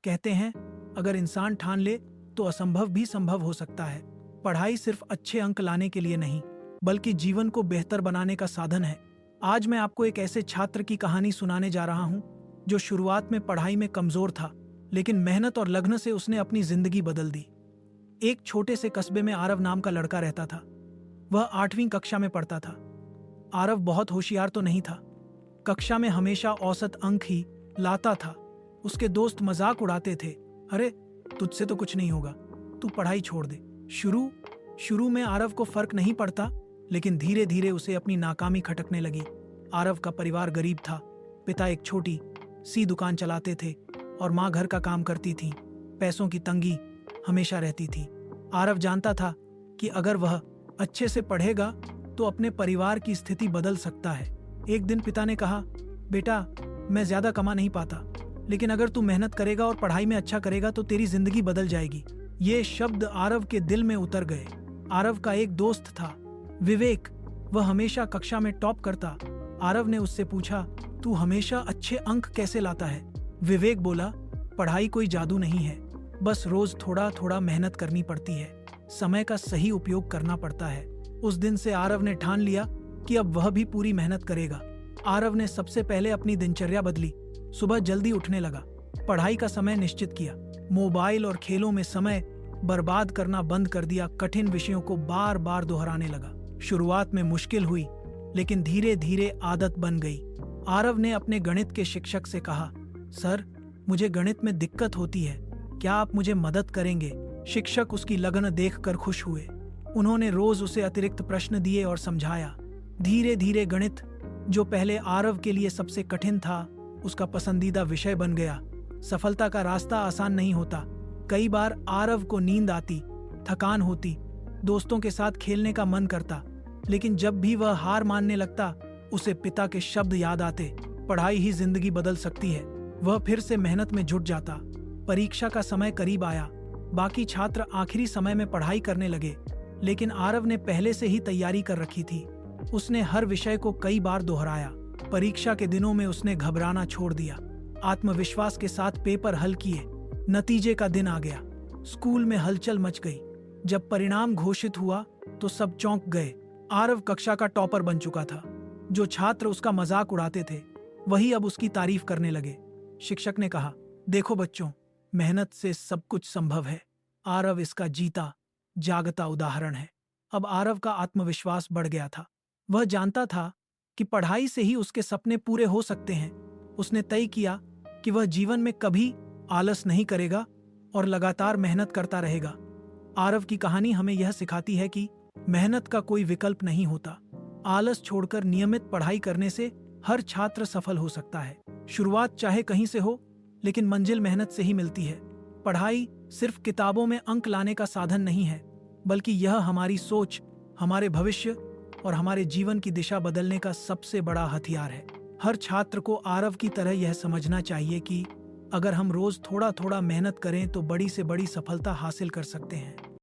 कहते हैं अगर इंसान ठान ले तो असंभव भी संभव हो सकता है। पढ़ाई सिर्फ अच्छे अंक लाने के लिए नहीं, बल्कि जीवन को बेहतर बनाने का साधन है। आज मैं आपको एक ऐसे छात्र की कहानी सुनाने जा रहा हूं जो शुरुआत में पढ़ाई में कमजोर था, लेकिन मेहनत और लगन से उसने अपनी जिंदगी बदल दी। एक छोटे से कस्बे में आरव नाम का लड़का रहता था। वह 8वीं कक्षा में पढ़ता था। आरव बहुत होशियार तो नहीं था। कक्षा में हमेशा औसत अंक ही लाता था। उसके दोस्त मजाक उड़ाते थे, अरे तुझसे तो कुछ नहीं होगा, तू पढ़ाई छोड़ दे। शुरू में आरव को फर्क नहीं पड़ता, लेकिन धीरे धीरे उसे अपनी नाकामी खटकने लगी। आरव का परिवार गरीब था। पिता एक छोटी सी दुकान चलाते थे और माँ घर का काम करती थी। पैसों की तंगी हमेशा रहती थी। आरव जानता था कि अगर वह अच्छे से पढ़ेगा तो अपने परिवार की स्थिति बदल सकता है। एक दिन पिता ने कहा, बेटा मैं ज्यादा कमा नहीं पाता, लेकिन अगर तू मेहनत करेगा और पढ़ाई में अच्छा करेगा तो तेरी जिंदगी बदल जाएगी। ये शब्द आरव के दिल में उतर गए। आरव का एक दोस्त था, विवेक। वह हमेशा कक्षा में टॉप करता। आरव ने उससे पूछा, तू हमेशा अच्छे अंक कैसे लाता है? विवेक बोला, पढ़ाई कोई जादू नहीं है, बस रोज थोड़ा थोड़ा मेहनत करनी पड़ती है, समय का सही उपयोग करना पड़ता है। उस दिन से आरव ने ठान लिया कि अब वह भी पूरी मेहनत करेगा। आरव ने सबसे पहले अपनी दिनचर्या बदली। सुबह जल्दी उठने लगा, पढ़ाई का समय निश्चित किया, मोबाइल और खेलों में समय बर्बाद करना बंद कर दिया, कठिन विषयों को बार बार दोहराने लगा। शुरुआत में मुश्किल हुई, लेकिन धीरे धीरे आदत बन गई। आरव ने अपने गणित के शिक्षक से कहा, सर मुझे गणित में दिक्कत होती है, क्या आप मुझे मदद करेंगे? शिक्षक उसकी लगन देखकर खुश हुए। उन्होंने रोज उसे अतिरिक्त प्रश्न दिए और समझाया। धीरे धीरे गणित, जो पहले आरव के लिए सबसे कठिन था, उसका पसंदीदा विषय बन गया। सफलता का रास्ता आसान नहीं होता। कई बार आरव को नींद आती, थकान होती, दोस्तों के साथ खेलने का मन करता, लेकिन जब भी वह हार मानने लगता, उसे पिता के शब्द याद आते, पढ़ाई ही जिंदगी बदल सकती है। वह फिर से मेहनत में जुट जाता। परीक्षा का समय करीब आया। बाकी छात्र आखिरी समय में पढ़ाई करने लगे, लेकिन आरव ने पहले से ही तैयारी कर रखी थी। उसने हर विषय को कई बार दोहराया। परीक्षा के दिनों में उसने घबराना छोड़ दिया। आत्मविश्वास के साथ पेपर हल किए। नतीजे का दिन आ गया। स्कूल में हलचल मच गई। जब परिणाम घोषित हुआ तो सब चौंक गए। आरव कक्षा का टॉपर बन चुका था। जो छात्र उसका मजाक उड़ाते थे, वही अब उसकी तारीफ करने लगे। शिक्षक ने कहा, देखो बच्चों, मेहनत से सब कुछ संभव है। आरव इसका जीता जागता उदाहरण है। अब आरव का आत्मविश्वास बढ़ गया था। वह जानता था कि पढ़ाई से ही उसके सपने पूरे हो सकते हैं। उसने तय किया कि वह जीवन में कभी आलस नहीं करेगा और लगातार मेहनत करता रहेगा। आरव की कहानी हमें यह सिखाती है कि मेहनत का कोई विकल्प नहीं होता। आलस छोड़कर नियमित पढ़ाई करने से हर छात्र सफल हो सकता है। शुरुआत चाहे कहीं से हो, लेकिन मंजिल मेहनत से ही मिलती है। पढ़ाई सिर्फ किताबों में अंक लाने का साधन नहीं है, बल्कि यह हमारी सोच, हमारे भविष्य और हमारे जीवन की दिशा बदलने का सबसे बड़ा हथियार है। हर छात्र को आरव की तरह यह समझना चाहिए कि अगर हम रोज थोड़ा थोड़ा मेहनत करें तो बड़ी से बड़ी सफलता हासिल कर सकते हैं।